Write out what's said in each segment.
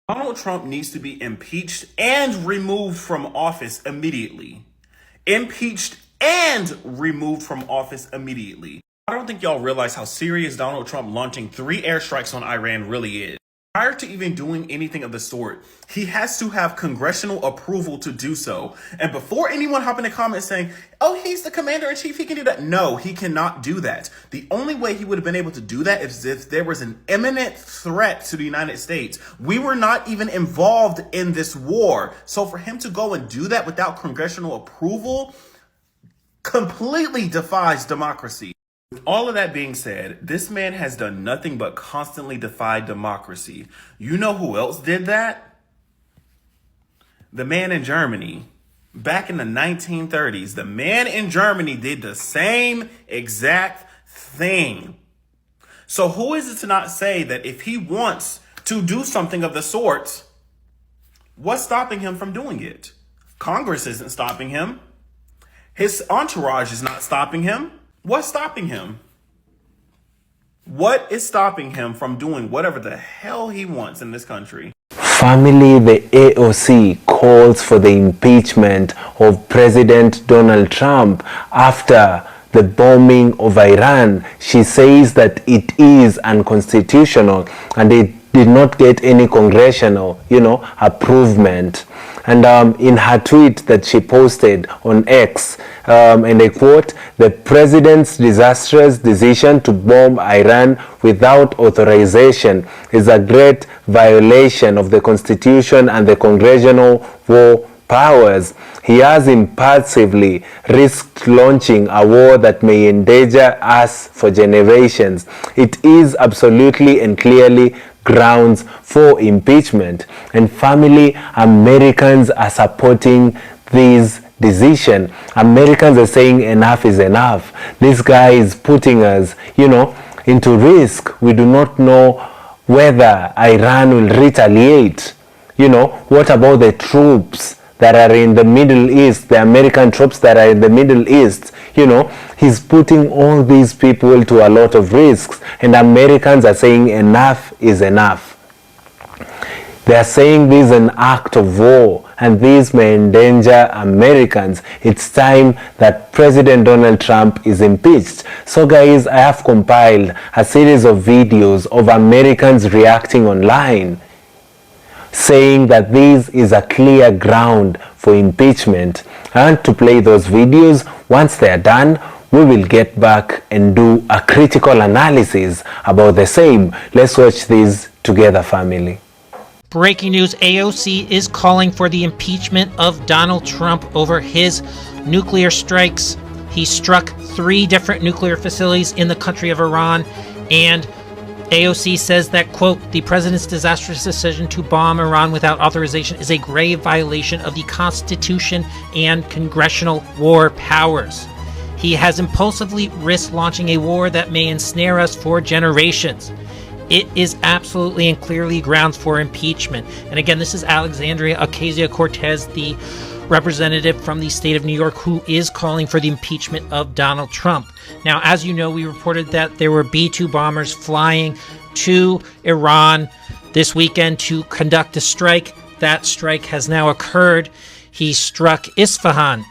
Donald Trump needs to be impeached and removed from office immediately. Impeached and removed from office immediately. I don't think y'all realize how serious Donald Trump launching 3 airstrikes on Iran really is. Prior to even doing anything of the sort, he has to have congressional approval to do so. And before anyone hop in the comments saying, oh, he's the commander in chief, he can do that. No, he cannot do that. The only way he would have been able to do that is if there was an imminent threat to the United States. We were not even involved in this war. So for him to go and do that without congressional approval completely defies democracy. With all of that being said, this man has done nothing but constantly defy democracy. You know who else did that? The man in Germany. Back in the 1930s, the man in Germany did the same exact thing. So who is it to not say that if he wants to do something of the sort, what's stopping him from doing it? Congress isn't stopping him. His entourage is not stopping him. What's stopping him? What is stopping him from doing whatever the hell he wants in this country? Family, the AOC calls for the impeachment of President Donald Trump after the bombing of Iran. She says that it is unconstitutional and it did not get any congressional, approval. And in her tweet that she posted on X, and I quote, "The president's disastrous decision to bomb Iran without authorization is a great violation of the Constitution and the Congressional war powers. He has impulsively risked launching a war that may endanger us for generations. It is absolutely and clearly grounds for impeachment." And family, Americans are supporting this decision. Americans are saying enough is enough. This guy is putting us, into risk. We do not know whether Iran will retaliate. What about the troops that are in the Middle East, the American troops that are in the Middle East? He's putting all these people to a lot of risks, and Americans are saying enough is enough. They are saying this is an act of war, and this may endanger Americans. It's time that President Donald Trump is impeached. So guys, I have compiled a series of videos of Americans reacting online, saying that this is a clear ground for impeachment. I want to play those videos. Once they are done, we will get back and do a critical analysis about the same. Let's watch this together, family. Breaking news, AOC is calling for the impeachment of Donald Trump over his nuclear strikes. He struck 3 different nuclear facilities in the country of Iran, and AOC says that, quote, "The president's disastrous decision to bomb Iran without authorization is a grave violation of the Constitution and congressional war powers. He has impulsively risked launching a war that may ensnare us for generations. It is absolutely and clearly grounds for impeachment." And again, this is Alexandria Ocasio-Cortez, the representative from the state of New York, who is calling for the impeachment of Donald Trump. Now, as you know, we reported that there were B-2 bombers flying to Iran this weekend to conduct a strike. That strike has now occurred. He struck Isfahan,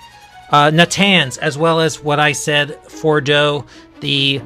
Natanz, as well as what I said, Fordo, the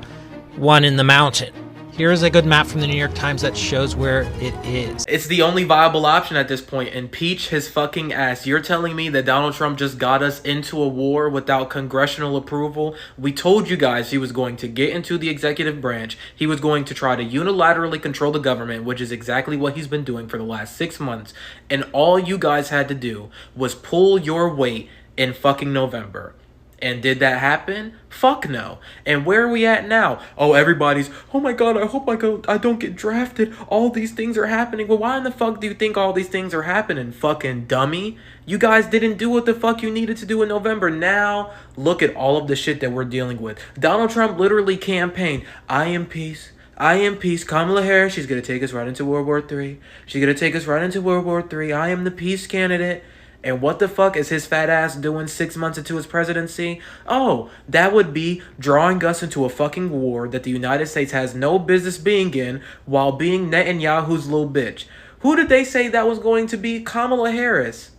one in the mountain. Here's a good map from the New York Times that shows where it is. It's the only viable option at this point. Impeach his fucking ass. You're telling me that Donald Trump just got us into a war without congressional approval? We told you guys he was going to get into the executive branch. He was going to try to unilaterally control the government, which is exactly what he's been doing for the last 6 months. And all you guys had to do was pull your weight in fucking November. And did that happen? Fuck no. And where are we at now? Oh, everybody's, oh my god, I hope I don't get drafted. All these things are happening. Well, why in the fuck do you think all these things are happening, fucking dummy? You guys didn't do what the fuck you needed to do in November. Now, look at all of the shit that we're dealing with. Donald Trump literally campaigned, I am peace. I am peace. Kamala Harris, she's going to take us right into World War III. She's going to take us right into World War III. I am the peace candidate. And what the fuck is his fat ass doing 6 months into his presidency? Oh, that would be drawing us into a fucking war that the United States has no business being in while being Netanyahu's little bitch. Who did they say that was going to be? Kamala Harris.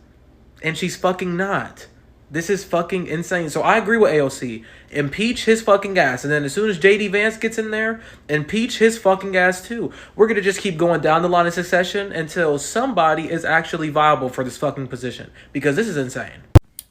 And she's fucking not. This is fucking insane. So I agree with AOC. Impeach his fucking ass. And then as soon as JD Vance gets in there, impeach his fucking ass too. We're going to just keep going down the line of succession until somebody is actually viable for this fucking position. Because this is insane.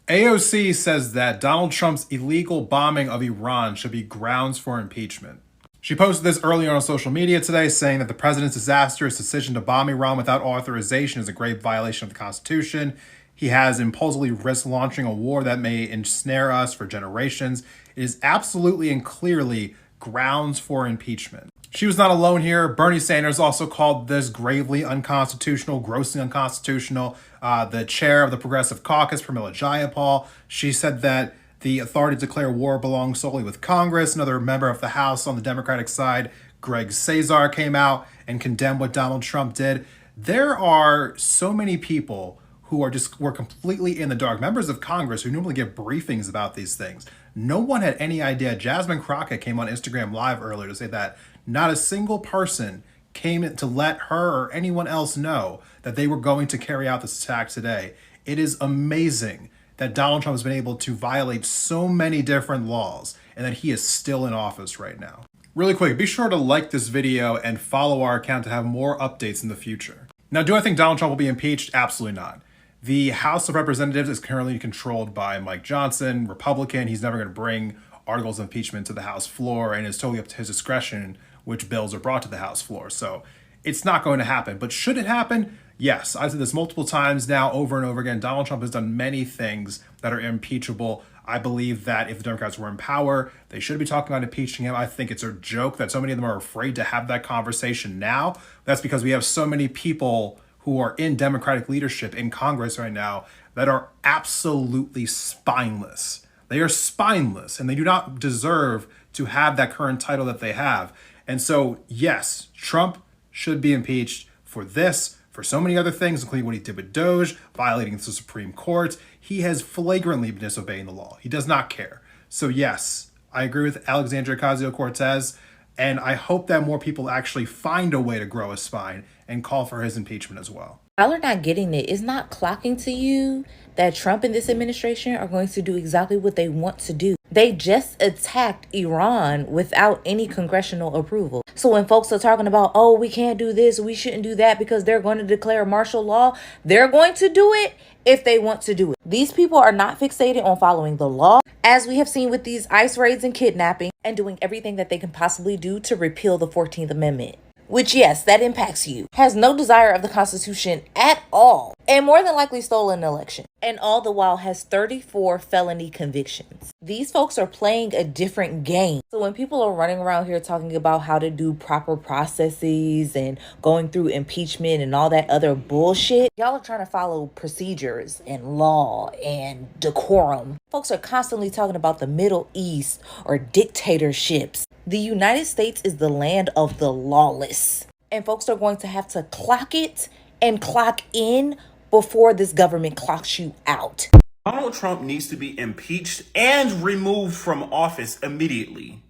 AOC says that Donald Trump's illegal bombing of Iran should be grounds for impeachment. She posted this earlier on social media today, saying that the president's disastrous decision to bomb Iran without authorization is a grave violation of the Constitution. He has impulsively risked launching a war that may ensnare us for generations. It is absolutely and clearly grounds for impeachment. She was not alone here. Bernie Sanders also called this gravely unconstitutional, grossly unconstitutional. The chair of the Progressive Caucus, Pramila Jayapal, she said that the authority to declare war belongs solely with Congress. Another member of the House on the Democratic side, Greg Cesar, came out and condemned what Donald Trump did. There are so many people who were completely in the dark. Members of Congress who normally give briefings about these things. No one had any idea. Jasmine Crockett came on Instagram Live earlier to say that not a single person came in to let her or anyone else know that they were going to carry out this attack today. It is amazing that Donald Trump has been able to violate so many different laws and that he is still in office right now. Really quick, be sure to like this video and follow our account to have more updates in the future. Now, do I think Donald Trump will be impeached? Absolutely not. The House of Representatives is currently controlled by Mike Johnson, Republican. He's never going to bring articles of impeachment to the House floor, and it's totally up to his discretion which bills are brought to the House floor. So it's not going to happen. But should it happen? Yes. I've said this multiple times now, over and over again. Donald Trump has done many things that are impeachable. I believe that if the Democrats were in power, they should be talking about impeaching him. I think it's a joke that so many of them are afraid to have that conversation now. That's because we have so many people who are in Democratic leadership in Congress right now that are absolutely spineless. They are spineless, and they do not deserve to have that current title that they have. And so, yes, Trump should be impeached for this, for so many other things, including what he did with Doge, violating the Supreme Court. He has flagrantly been disobeying the law. He does not care. So yes, I agree with Alexandria Ocasio-Cortez, and I hope that more people actually find a way to grow a spine and call for his impeachment as well. Y'all are not getting it. It's not clocking to you that Trump and this administration are going to do exactly what they want to do. They just attacked Iran without any congressional approval. So when folks are talking about, oh, we can't do this, we shouldn't do that because they're going to declare martial law, they're going to do it if they want to do it. These people are not fixated on following the law, as we have seen with these ICE raids and kidnapping, and doing everything that they can possibly do to repeal the 14th Amendment. Which, yes, that impacts you, has no desire of the Constitution at all, and more than likely stole an election, and all the while has 34 felony convictions. These folks are playing a different game. So when people are running around here talking about how to do proper processes and going through impeachment and all that other bullshit, y'all are trying to follow procedures and law and decorum. Folks are constantly talking about the Middle East or dictatorships. The United States is the land of the lawless. And folks are going to have to clock it and clock in before this government clocks you out. Donald Trump needs to be impeached and removed from office immediately.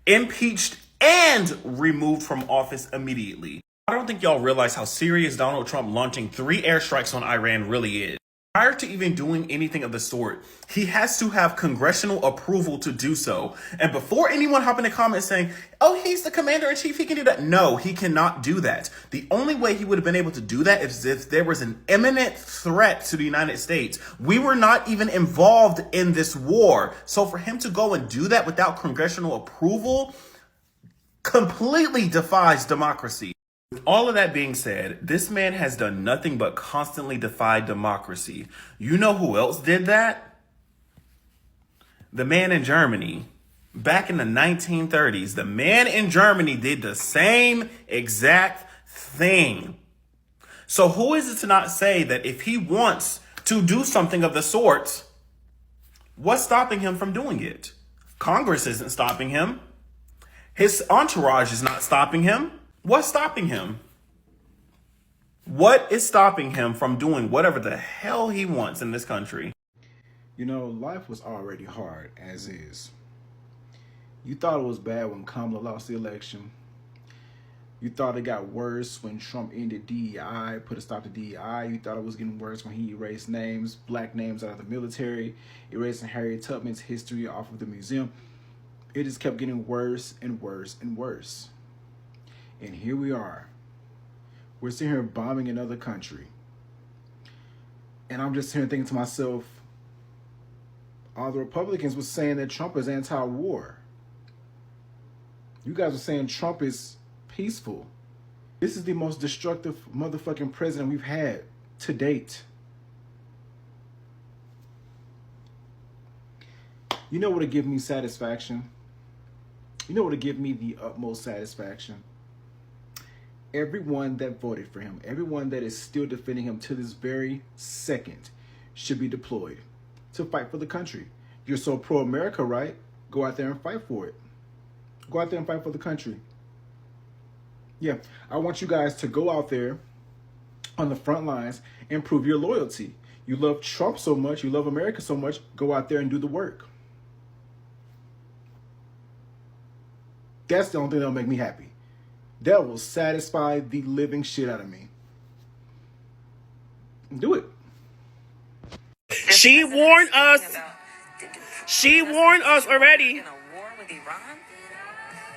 Impeached and removed from office immediately. I don't think y'all realize how serious Donald Trump launching 3 airstrikes on Iran really is. Prior to even doing anything of the sort, he has to have congressional approval to do so. And before anyone hop in the comments saying, oh, he's the commander-in-chief, he can do that. No, he cannot do that. The only way he would have been able to do that is if there was an imminent threat to the United States. We were not even involved in this war. So for him to go and do that without congressional approval completely defies democracy. With all of that being said, this man has done nothing but constantly defy democracy. You know who else did that? The man in Germany. Back in the 1930s, the man in Germany did the same exact thing. So who is it to not say that if he wants to do something of the sort, what's stopping him from doing it? Congress isn't stopping him. His entourage is not stopping him. What's stopping him? What is stopping him from doing whatever the hell he wants in this country? You know, life was already hard as is. You thought it was bad when Kamala lost the election. You thought it got worse when Trump ended DEI, put a stop to DEI. You thought it was getting worse when he erased names, black names out of the military, erasing Harriet Tubman's history off of the museum. It just kept getting worse and worse and worse. And here we are. We're sitting here bombing another country. And I'm just sitting here thinking to myself, all the Republicans were saying that Trump is anti-war. You guys are saying Trump is peaceful. This is the most destructive motherfucking president we've had to date. You know what would give me satisfaction? You know what would give me the utmost satisfaction? Everyone that voted for him, everyone that is still defending him to this very second, should be deployed to fight for the country. You're so pro-America, right? Go out there and fight for it. Go out there and fight for the country. Yeah, I want you guys to go out there on the front lines and prove your loyalty. You love Trump so much, you love America so much, go out there and do the work. That's the only thing that'll make me happy. That will satisfy the living shit out of me. Do it. She warned us. She warned us already. In a war with Iran,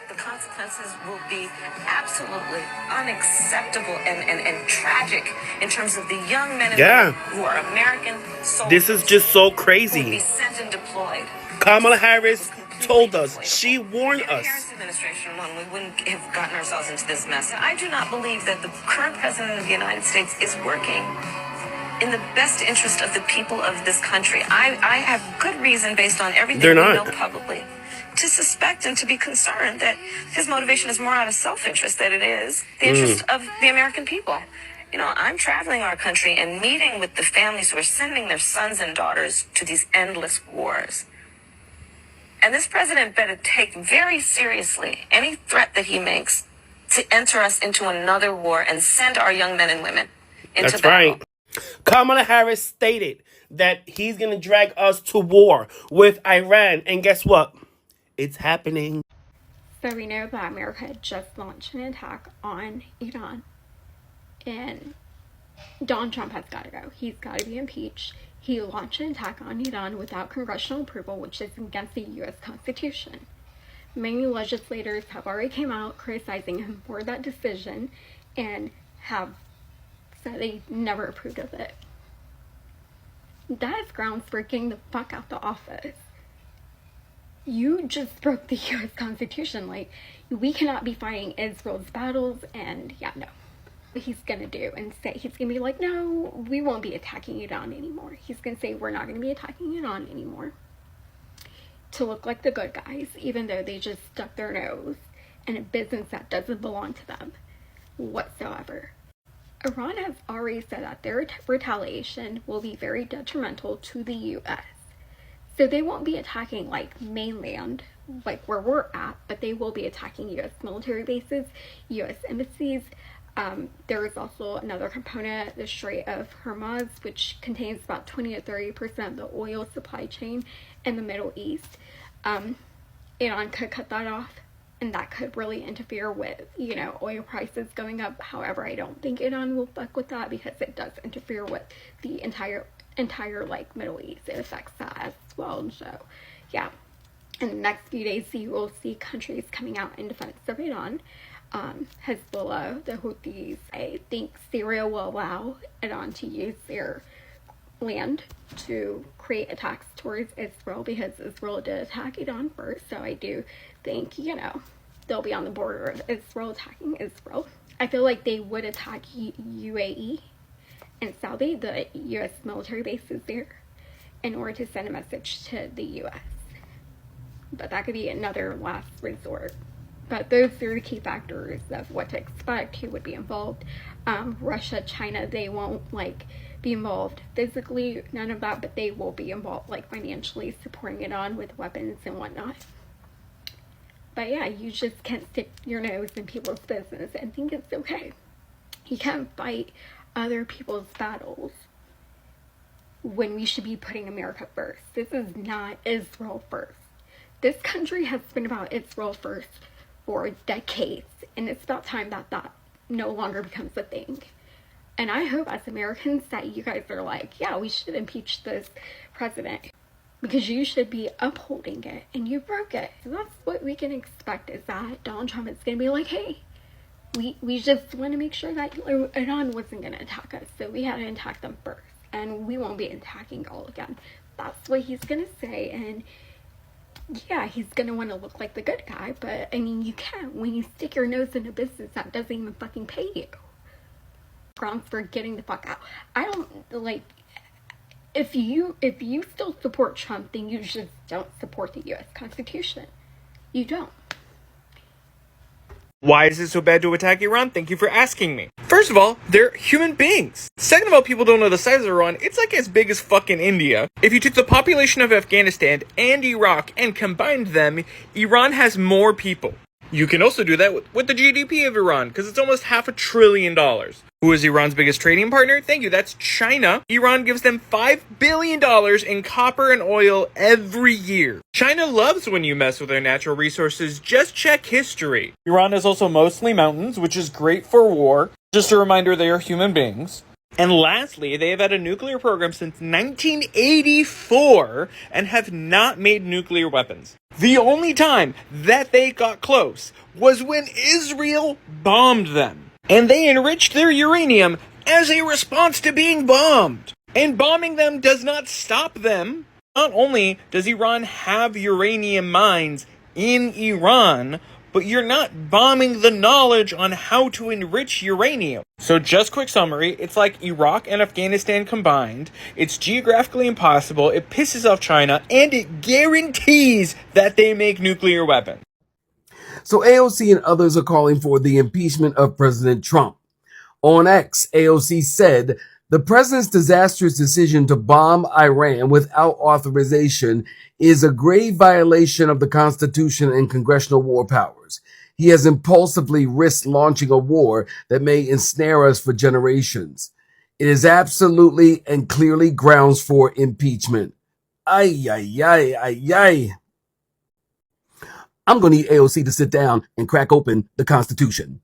the consequences will be absolutely unacceptable and tragic in terms of the young men and women who are American soldiers. This is just so Who will crazy. be sent and deployed. Kamala Harris told us. She warned In the us. Harris administration one, we wouldn't have gotten ourselves into this mess. And I do not believe that the current president of the United States is working in the best interest of the people of this country. I have good reason, based on everything They're we not. know publicly, to suspect and to be concerned that his motivation is more out of self-interest than it is the interest of the American people. You know, I'm traveling our country and meeting with the families who are sending their sons and daughters to these endless wars. And this president better take very seriously any threat that he makes to enter us into another war and send our young men and women into That's battle. right. Kamala Harris stated that he's going to drag us to war with Iran. And guess what? It's happening. So we know that America had just launched an attack on Iran. And Donald Trump has got to go. He's got to be impeached. He launched an attack on Iran without congressional approval, which is against the U.S. Constitution. Many legislators have already came out criticizing him for that decision and have said they never approved of it. That is grounds for getting the fuck out the office. You just broke the U.S. Constitution. Like, we cannot be fighting Israel's battles, and yeah, no. What he's gonna do and say, he's gonna be like, no, we won't be attacking Iran anymore. He's gonna say, we're not gonna be attacking Iran anymore. To look like the good guys, even though they just stuck their nose in a business that doesn't belong to them whatsoever. Iran has already said that their retaliation will be very detrimental to the U.S. So they won't be attacking like mainland, like where we're at, but they will be attacking U.S. military bases, U.S. embassies. There is also another component, the Strait of Hormuz, which contains about 20 to 30% of the oil supply chain in the Middle East. Iran could cut that off, and that could really interfere with, you know, oil prices going up. However, I don't think Iran will fuck with that because it does interfere with the entire like Middle East. It affects that as well. And so, yeah, in the next few days, you will see countries coming out in defense of Iran. Hezbollah, the Houthis. I think Syria will allow Iran to use their land to create attacks towards Israel because Israel did attack Iran first. So I do think, you know, they'll be on the border of Israel attacking Israel. I feel like they would attack UAE and Saudi, the U.S. military bases there, in order to send a message to the U.S. But that could be another last resort. But those are the key factors of what to expect, who would be involved. Russia, China, they won't like be involved physically, none of that, but they will be involved like financially, supporting it on with weapons and whatnot. But yeah, you just can't stick your nose in people's business and think it's okay. You can't fight other people's battles when we should be putting America first. This is not Israel first. This country has been about Israel first for decades, and it's about time that that no longer becomes a thing. And I hope as Americans that you guys are like, yeah, we should impeach this president, because you should be upholding it, and you broke it. And that's what we can expect, is that Donald Trump is going to be like, hey, we just want to make sure that Iran wasn't going to attack us, so we had to attack them first, and we won't be attacking y'all again. That's what he's going to say. And yeah, he's going to want to look like the good guy, but I mean, you can't when you stick your nose in a business that doesn't even fucking pay you. Grounds for getting the fuck out. I don't, like, if you still support Trump, then you just don't support the US Constitution. You don't. Why is it so bad to attack Iran? Thank you for asking me. First of all, they're human beings. Second of all, people don't know the size of Iran. It's like as big as fucking India. If you took the population of Afghanistan and Iraq and combined them, Iran has more people. You can also do that with the GDP of Iran, because it's almost $500 billion. Who is Iran's biggest trading partner? Thank you, that's China. Iran gives them $5 billion in copper and oil every year. China loves when you mess with their natural resources. Just check history. Iran is also mostly mountains, which is great for war. Just a reminder, they are human beings. And lastly, they have had a nuclear program since 1984 and have not made nuclear weapons. The only time that they got close was when Israel bombed them. And they enriched their uranium as a response to being bombed. And bombing them does not stop them. Not only does Iran have uranium mines in Iran, but you're not bombing the knowledge on how to enrich uranium. So just quick summary, it's like Iraq and Afghanistan combined. It's geographically impossible, it pisses off China, and it guarantees that they make nuclear weapons. So AOC and others are calling for the impeachment of President Trump. On X, AOC said, the president's disastrous decision to bomb Iran without authorization is a grave violation of the Constitution and congressional war powers. He has impulsively risked launching a war that may ensnare us for generations. It is absolutely and clearly grounds for impeachment. Ay, ay, ay, ay, ay. I'm going to need AOC to sit down and crack open the Constitution.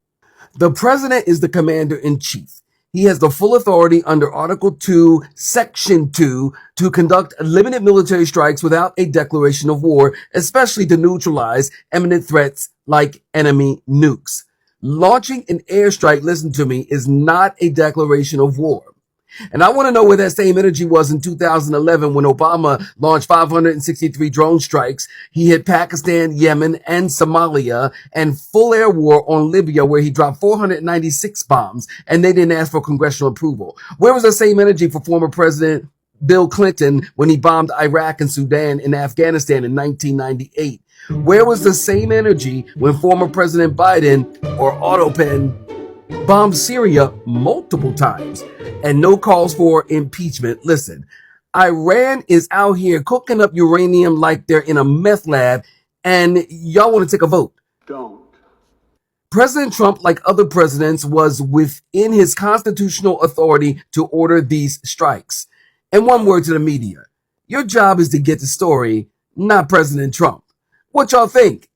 The president is the commander-in-chief. He has the full authority under Article 2, Section 2 to conduct limited military strikes without a declaration of war, especially to neutralize imminent threats like enemy nukes. Launching an airstrike, listen to me, is not a declaration of war. And I want to know where that same energy was in 2011 when Obama launched 563 drone strikes. He hit Pakistan, Yemen, and Somalia, and full air war on Libya, where he dropped 496 bombs, and they didn't ask for congressional approval. Where was the same energy for former President Bill Clinton when he bombed Iraq and Sudan and Afghanistan in 1998? Where was the same energy when former President Biden, or Autopen, bombed Syria multiple times, and no calls for impeachment? Listen, Iran is out here cooking up uranium like they're in a meth lab, and y'all want to take a vote. Don't. President Trump, like other presidents, was within his constitutional authority to order these strikes. And one word to the media. Your job is to get the story, not President Trump. What y'all think?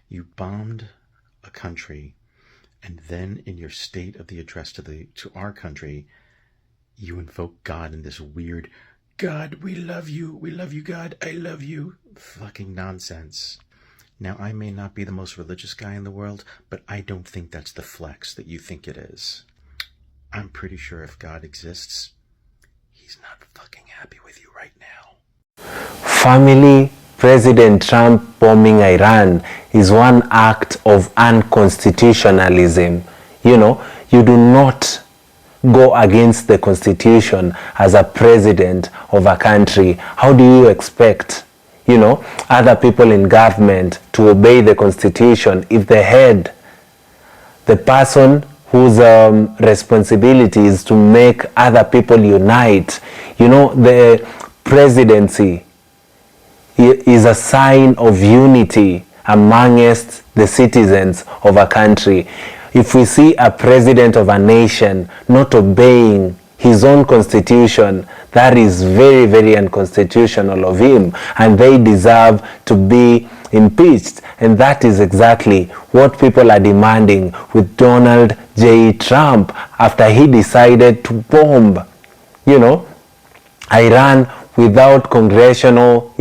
You bombed a country, and then in your state of the address to our country, you invoke God in this weird, God, we love you, God, I love you, fucking nonsense. Now, I may not be the most religious guy in the world, but I don't think that's the flex that you think it is. I'm pretty sure if God exists, he's not fucking happy with you right now. Family, President Trump bombing Iran is one act of unconstitutionalism. You know, you do not go against the Constitution as a president of a country. How do you expect, other people in government to obey the Constitution if the head, the person whose responsibility is to make other people unite, the presidency is a sign of unity amongst the citizens of a country. If we see a president of a nation not obeying his own constitution, that is very, very unconstitutional of him, and they deserve to be impeached. And that is exactly what people are demanding with Donald J. Trump after he decided to bomb, Iran without congressional,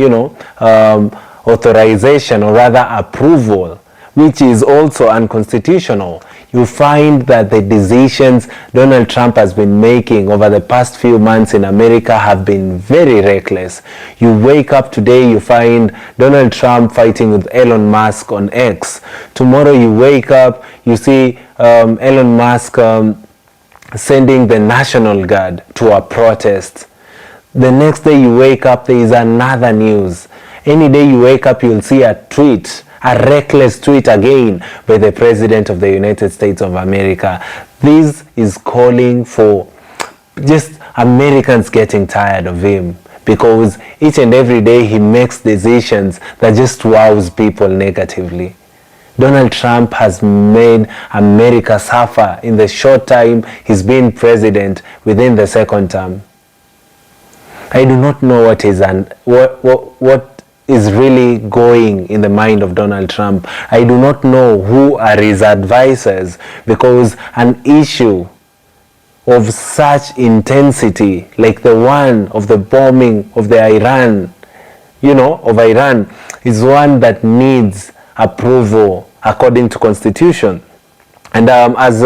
authorization, or rather approval, which is also unconstitutional. You find that the decisions Donald Trump has been making over the past few months in America have been very reckless. You wake up today, you find Donald Trump fighting with Elon Musk on X. Tomorrow you wake up, you see Elon Musk sending the National Guard to a protest. The next day you wake up, there is another news. Any day you wake up, you'll see a tweet, a reckless tweet again by the President of the United States of America. This is calling for just Americans getting tired of him, because each and every day he makes decisions that just wows people negatively. Donald Trump has made America suffer in the short time he's been president within the second term. I do not know what is really going in the mind of Donald Trump. I do not know who are his advisors, because an issue of such intensity like the one of the bombing of the Iran, of Iran, is one that needs approval according to Constitution. And as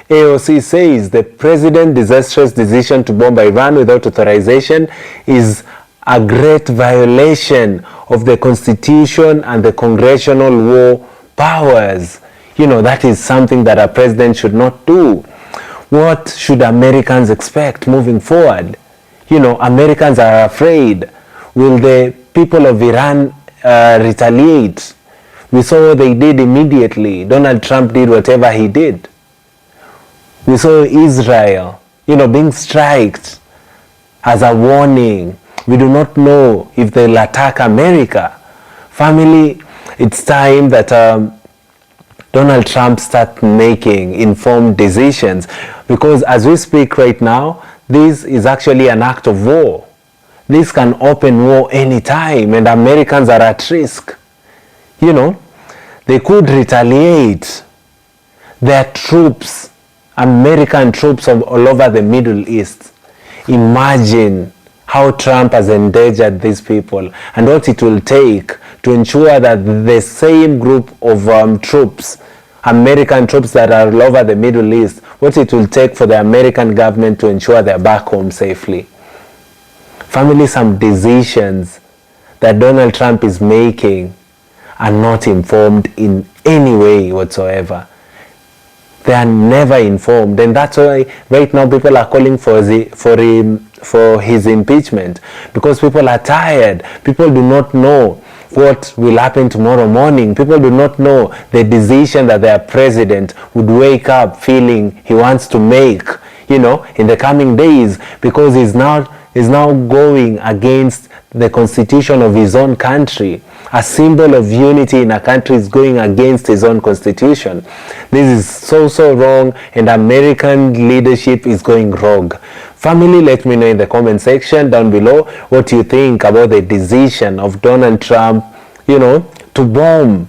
AOC says, the president's disastrous decision to bomb Iran without authorization is a great violation of the Constitution and the Congressional war powers. That is something that a president should not do. What should Americans expect moving forward? Americans are afraid. Will the people of Iran retaliate? We saw what they did immediately. Donald Trump did whatever he did. We saw Israel, being striked as a warning. We do not know if they'll attack America. Family, it's time that Donald Trump start making informed decisions, because as we speak right now, this is actually an act of war. This can open war anytime, and Americans are at risk. They could retaliate. Their troops, American troops all over the Middle East. Imagine how Trump has endangered these people, and what it will take to ensure that the same group of troops, American troops that are all over the Middle East, what it will take for the American government to ensure they're back home safely. Family, some decisions that Donald Trump is making are not informed in any way whatsoever. They are never informed, and that's why right now people are calling for his impeachment, because people are tired. People do not know what will happen tomorrow morning. People do not know the decision that their president would wake up feeling he wants to make, in the coming days, because he's now going against the constitution of his own country. A symbol of unity in a country is going against his own constitution. This is so wrong, and American leadership is going rogue. Family, let me know in the comment section down below what you think about the decision of Donald Trump, to bomb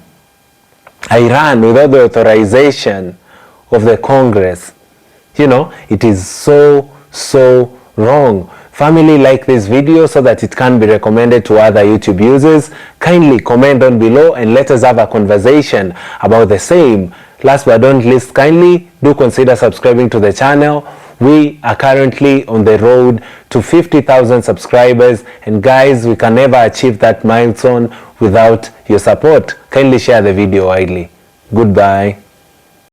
Iran without the authorization of the Congress. It is so wrong. Family, like this video so that it can be recommended to other YouTube users. Kindly comment down below and let us have a conversation about the same. Last but not least, kindly do consider subscribing to the channel. We are currently on the road to 50,000 subscribers, and guys, we can never achieve that milestone without your support. Kindly share the video widely. Goodbye.